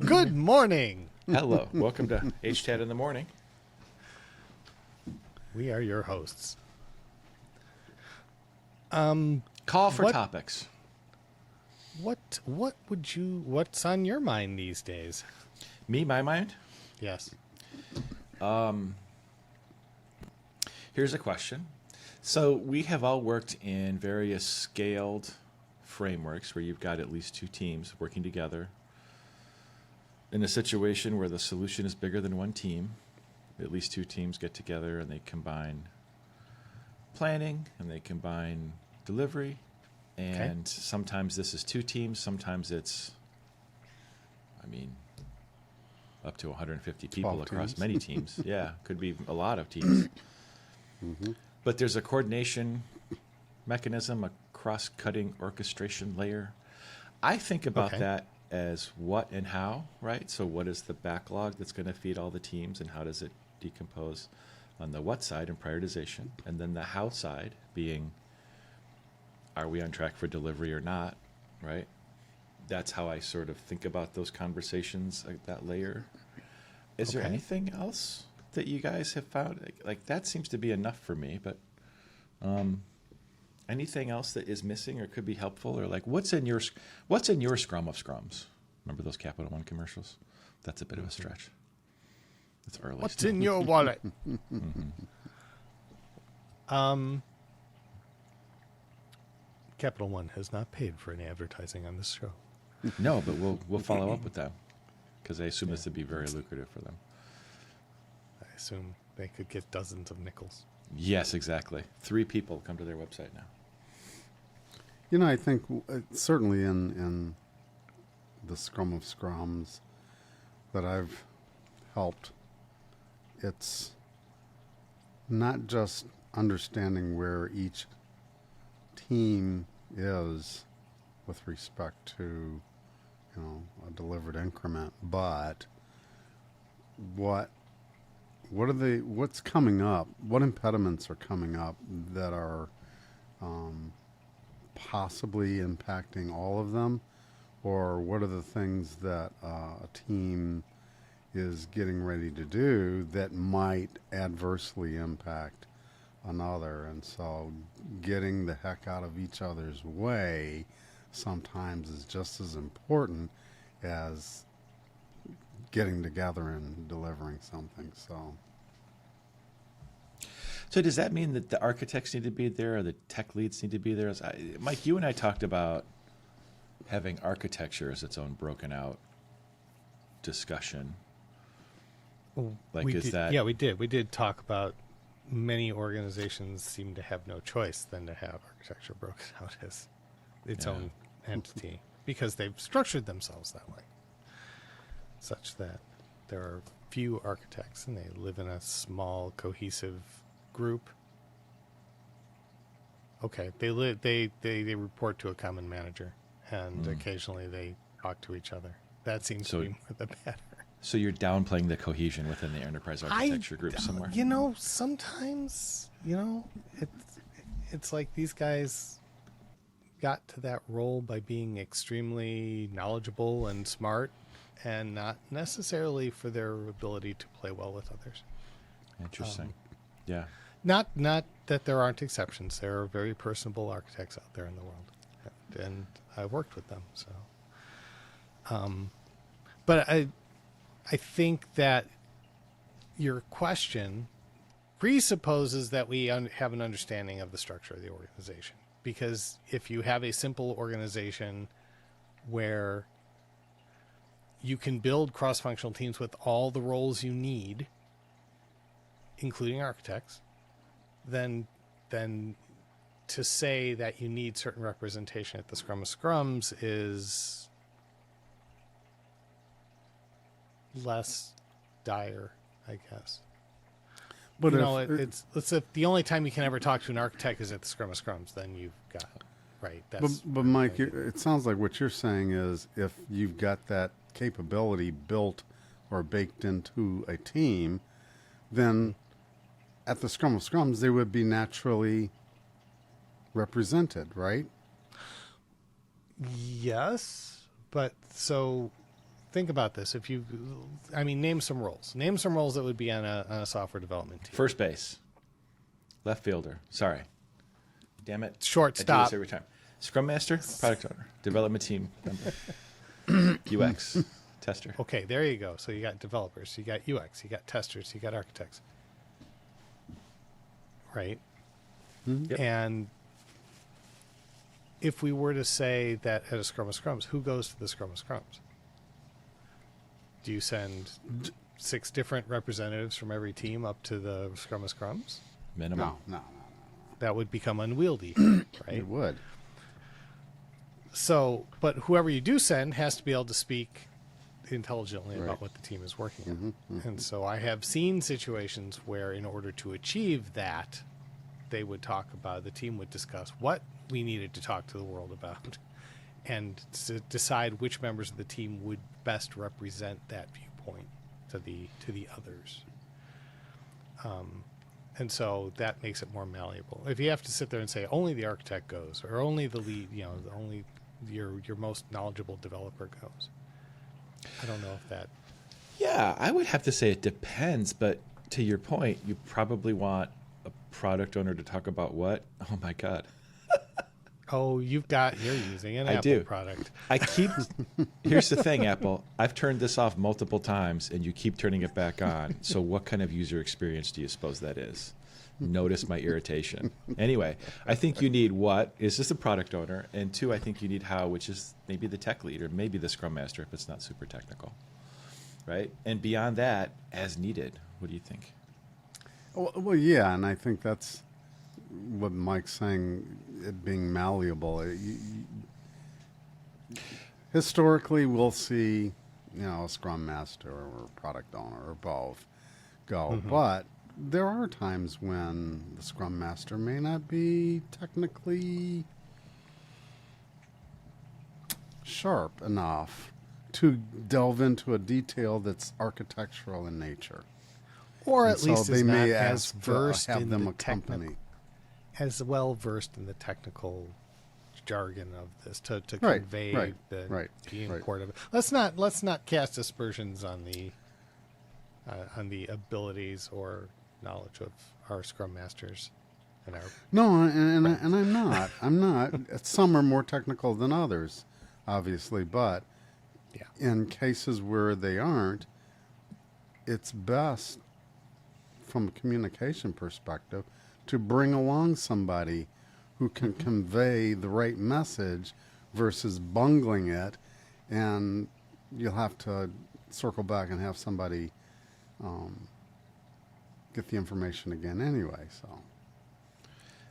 Good morning. Hello. Welcome to HTAT in the morning. We are your hosts. Call for topics. What's on your mind these days? Me, my mind? Yes. Here's a question. So we have all worked in various scaled frameworks where you've got at least two teams working together. In a situation where the solution is bigger than one team, at least two teams get together and they combine planning and they combine delivery. And sometimes this is two teams, sometimes it's, up to 150 people across teams. many teams. Yeah, could be a lot of teams. Mm-hmm. But there's a coordination mechanism, a cross-cutting orchestration layer. I think about that as what and how, right? So what is the backlog that's going to feed all the teams, and how does it decompose on the what side in prioritization? And then the how side being, are we on track for delivery or not, right? That's how I sort of think about those conversations, like that layer. Is there anything else that you guys have found? Like that seems to be enough for me, but anything else that is missing or could be helpful, or like what's in your scrum of scrums? Remember those Capital One commercials? That's a bit of a stretch. It's early. What's still. in your wallet? Capital One has not paid for any advertising on this show. No, but we'll follow up with them because I assume this would be very lucrative for them. I assume they could get dozens of nickels. Yes, exactly. 3 people come to their website now. You know, I think certainly in the scrum of scrums that I've helped, it's not just understanding where each team is with respect to, a delivered increment, but what's coming up, what impediments are coming up that are possibly impacting all of them, or what are the things that a team is getting ready to do that might adversely impact another. And so getting the heck out of each other's way sometimes is just as important as getting together and delivering something. So does that mean that the architects need to be there, or the tech leads need to be there? Mike, you and I talked about having architecture as its own broken out discussion. We did. We did talk about many organizations seem to have no choice than to have architecture broken out as its own entity because they've structured themselves that way, such that there are few architects and they live in a small, cohesive group. Okay, they report to a common manager, and occasionally they talk to each other. That seems to be more the better. So you're downplaying the cohesion within the enterprise architecture group somewhere? Sometimes, it's like these guys got to that role by being extremely knowledgeable and smart, and not necessarily for their ability to play well with others. Interesting. Yeah. Not that there aren't exceptions. There are very personable architects out there in the world, and I've worked with them. So, but I think that your question presupposes that we have an understanding of the structure of the organization. Because if you have a simple organization where you can build cross-functional teams with all the roles you need, including architects, then to say that you need certain representation at the Scrum of Scrums is less dire, I guess. But it's if the only time you can ever talk to an architect is at the Scrum of Scrums, then you've got right. But Mike, it sounds like what you're saying is if you've got that capability built or baked into a team, then at the Scrum of Scrums they would be naturally represented, right? Yes, but so think about this. Name some roles. Name some roles that would be on a software development team. First base, left fielder. Sorry, damn it. Shortstop. I do this every time. Scrum master, product owner, development team member, UX tester. Okay, there you go. So you got developers, you got UX, you got testers, you got architects, right? Yep. And if we were to say that at a Scrum of Scrums, who goes to the Scrum of Scrums? Do you send 6 different representatives from every team up to the Scrum of Scrums? Minimum. No. That would become unwieldy, right? It would. So, but whoever you do send has to be able to speak intelligently Right. about what the team is working on. And so I have seen situations where in order to achieve that, they would talk about, the team would discuss what we needed to talk to the world about and to decide which members of the team would best represent that viewpoint to the others. And so that makes it more malleable. If you have to sit there and say only the architect goes, or only the lead, only your most knowledgeable developer goes, I don't know if that. Yeah, I would have to say it depends, but to your point, you probably want a product owner to talk about what? Oh my God. Oh, you're using an I Apple do. product. Here's the thing, Apple. I've turned this off multiple times and you keep turning it back on. So what kind of user experience do you suppose that is? Notice my irritation. Anyway, I think you need what is just a product owner, and 2, I think you need how, which is maybe the tech lead or maybe the scrum master if it's not super technical, right? And beyond that, as needed. What do you think? Well, yeah, and I think that's what Mike's saying, it being malleable. Historically, we'll see, a scrum master or product owner or both go, but there are times when the scrum master may not be technically sharp enough to delve into a detail that's architectural in nature. Or And at least so is they not may as ask to versed have in them the accompany. technical, as well versed in the technical jargon of this to Right, convey right, the right, import of it. Let's not cast aspersions on the abilities or knowledge of our scrum masters and our No, and I'm not. I'm not. Some are more technical than others, obviously, but yeah. in cases where they aren't, it's best from a communication perspective to bring along somebody who can convey the right message versus bungling it, and you'll have to circle back and have somebody get the information again anyway. So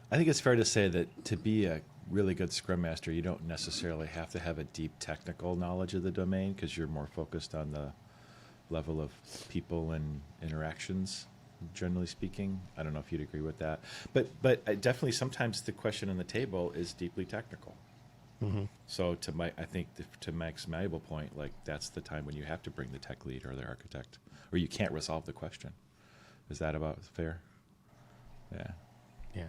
I think it's fair to say that to be a really good scrum master, you don't necessarily have to have a deep technical knowledge of the domain because you're more focused on the level of people and interactions, generally speaking. I don't know if you'd agree with that. But definitely sometimes the question on the table is deeply technical. So I think to Mike's malleable point, like that's the time when you have to bring the tech lead or the architect, or you can't resolve the question. Is that about fair? Yeah. Yeah.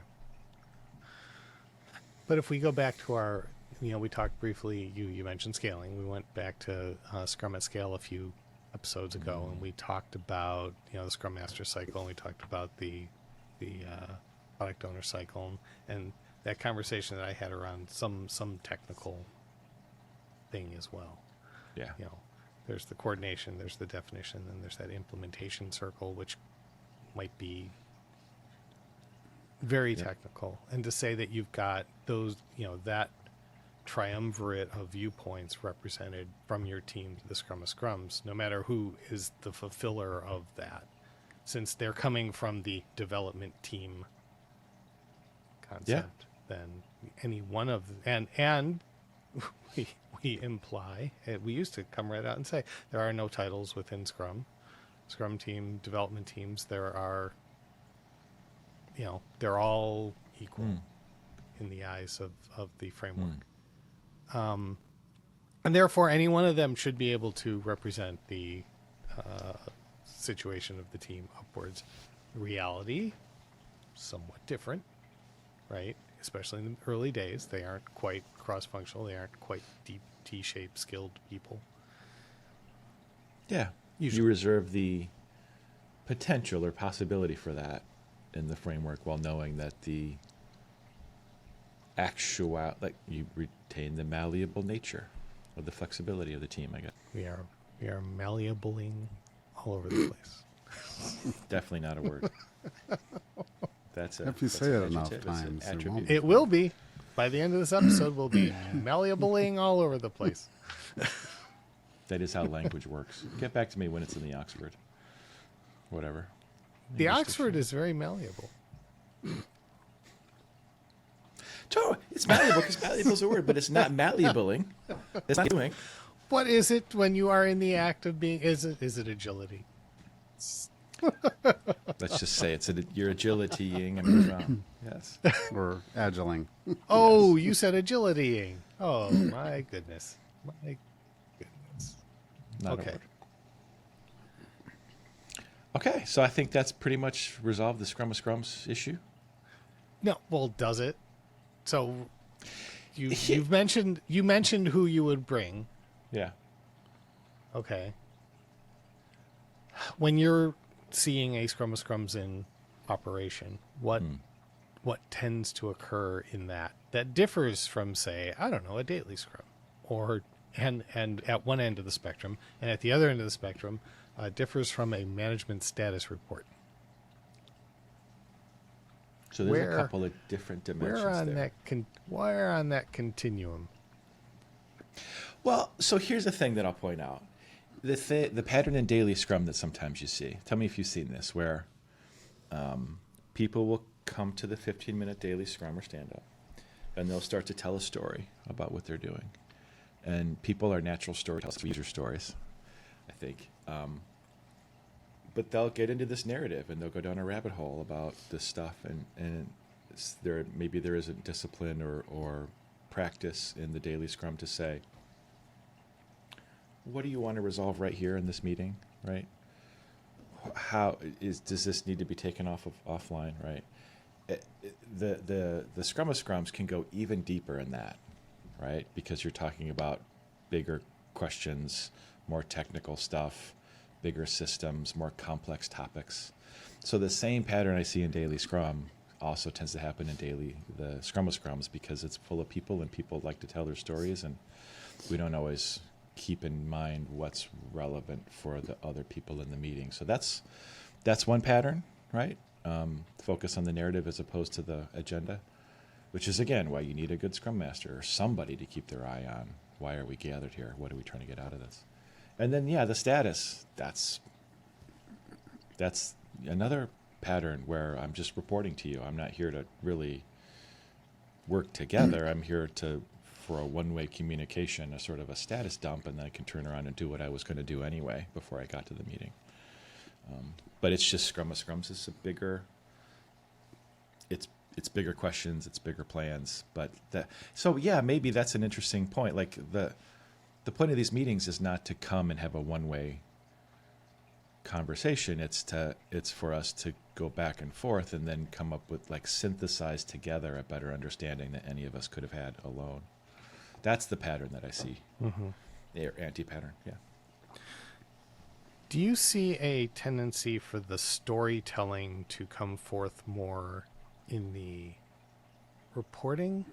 But if we go back to our, we talked briefly, you mentioned scaling. We went back to Scrum at Scale a few episodes ago, and we talked about, the Scrum Master cycle, and we talked about the product owner cycle, and that conversation that I had around some technical thing as well. Yeah. There's the coordination, there's the definition, and there's that implementation circle, which might be very technical. And to say that you've got those, that triumvirate of viewpoints represented from your team to the Scrum of Scrums, no matter who is the fulfiller of that, since they're coming from the development team concept, then any one of and we imply, we used to come right out and say there are no titles within Scrum team, development teams. There are, they're all equal in the eyes of the framework. And therefore, any one of them should be able to represent the situation of the team upwards. Reality, somewhat different, right? Especially in the early days. They aren't quite cross-functional. They aren't quite deep T-shaped skilled people. Yeah. Usually. You reserve the potential or possibility for that in the framework while knowing that the actual, like you retain the malleable nature of the flexibility of the team, I guess. We are malleabling all over the place. Definitely not a word. That's a, If you that's say an it enough adjective. It's an times, it attribute. won't. It will be. By the end of this episode, we'll be malleabling all over the place. That is how language works. Get back to me when it's in the Oxford. Whatever. The English Oxford is very malleable. Joe, it's malleable because malleable is a word, but it's not malleabling. It's not doing. What is it when you are in the act of being? Is it agility? Let's just say you're agilitying and move on. Yes. Or agiling. Oh, you said agilitying. Oh my goodness. My goodness. Not Okay. a word. Okay, so I think that's pretty much resolved the Scrum of Scrums issue. No, well, does it? So you mentioned who you would bring. Yeah. Okay. When you're seeing a Scrum of Scrums in operation, what tends to occur in that differs from, say, I don't know, a daily Scrum, or and at one end of the spectrum, and at the other end of the spectrum, differs from a management status report. So there's a couple of different dimensions Where on that continuum? Well, so here's the thing that I'll point out. The pattern in daily Scrum that sometimes you see. Tell me if you've seen this, where people will come to the 15-minute daily Scrum or stand-up, and they'll start to tell a story about what they're doing. And people are natural storytellers. We use your stories, I think. But they'll get into this narrative, and they'll go down a rabbit hole about this stuff, and maybe there isn't discipline or practice in the daily Scrum to say, what do you want to resolve right here in this meeting, right? Does this need to be taken offline, right? The Scrum of Scrums can go even deeper in that, right? Because you're talking about bigger questions, more technical stuff, bigger systems, more complex topics. So the same pattern I see in daily Scrum also tends to happen in the Scrum of Scrums, because it's full of people and people like to tell their stories, and we don't always keep in mind what's relevant for the other people in the meeting. So that's one pattern, right? Focus on the narrative as opposed to the agenda, which is, again, why you need a good Scrum Master or somebody to keep their eye on, why are we gathered here? What are we trying to get out of this? And then, the status, that's another pattern where I'm just reporting to you. I'm not here to really work together. I'm here for a one-way communication, a sort of a status dump, and then I can turn around and do what I was going to do anyway before I got to the meeting. But it's just Scrum of Scrums is it's bigger questions, it's bigger plans. But maybe that's an interesting point. Like the point of these meetings is not to come and have a one-way conversation. It's for us to go back and forth and then come up with, like, synthesize together a better understanding that any of us could have had alone. That's the pattern that I see. The anti-pattern, yeah. Do you see a tendency for the storytelling to come forth more in the reporting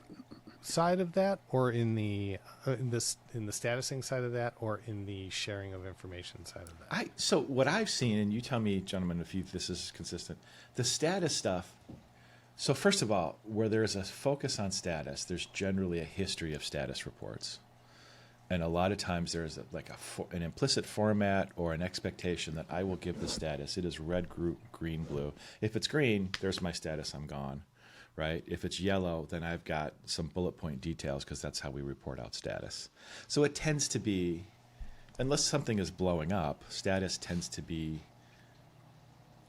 side of that, or in the statusing side of that, or in the sharing of information side of that? So what I've seen, and you tell me, gentlemen, if this is consistent, the status stuff. So first of all, where there's a focus on status, there's generally a history of status reports. And a lot of times there's an implicit format or an expectation that I will give the status. It is red, green, blue. If it's green, there's my status, I'm gone, right? If it's yellow, then I've got some bullet point details, because that's how we report out status. So it tends to be, unless something is blowing up, status tends to be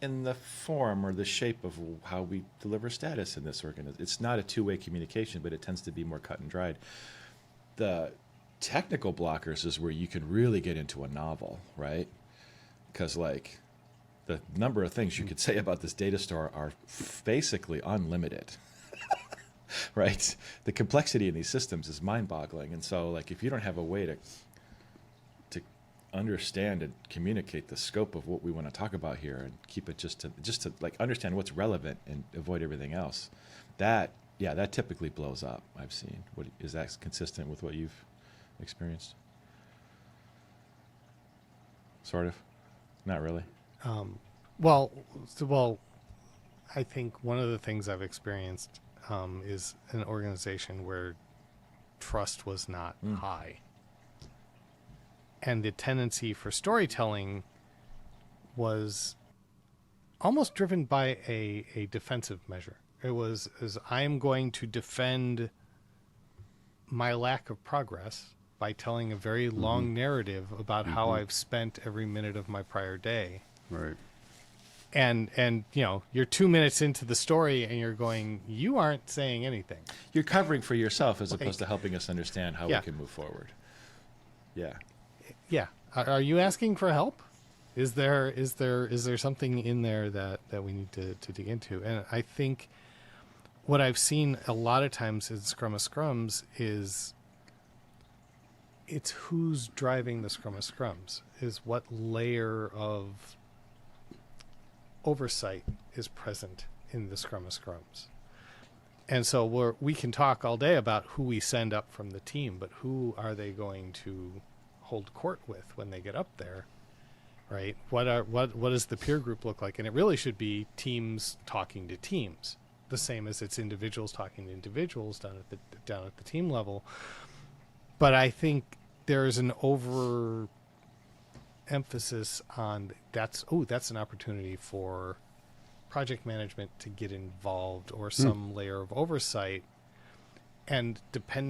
in the form or the shape of how we deliver status in this organization. It's not a two-way communication, but it tends to be more cut and dried. The technical blockers is where you can really get into a novel, right? Because, like, the number of things you could say about this data store are basically unlimited, right? The complexity in these systems is mind-boggling. And so, like, if you don't have a way to understand and communicate the scope of what we want to talk about here and keep it just to like understand what's relevant and avoid everything else, that typically blows up. I've seen. What is that consistent with what you've experienced? Sort of, not really. Well, I think one of the things I've experienced is an organization where trust was not high. And the tendency for storytelling was almost driven by a defensive measure. It was I'm going to defend my lack of progress by telling a very long narrative about how I've spent every minute of my prior day. Right. And you know, you're 2 minutes into the story and you're going, you aren't saying anything. You're covering for yourself as opposed to helping us understand how we can move forward. Yeah. Yeah. Are you asking for help? Is there something in there that we need to dig into? And I think what I've seen a lot of times in Scrum of Scrums is it's who's driving the Scrum of Scrums, is what layer of oversight is present in the Scrum of Scrums. And so we can talk all day about who we send up from the team, but who are they going to hold court with when they get up there, right? What does the peer group look like? And it really should be teams talking to teams, the same as it's individuals talking to individuals down at the team level. But I think there is an emphasis on that's an opportunity for project management to get involved or some layer of oversight, and depending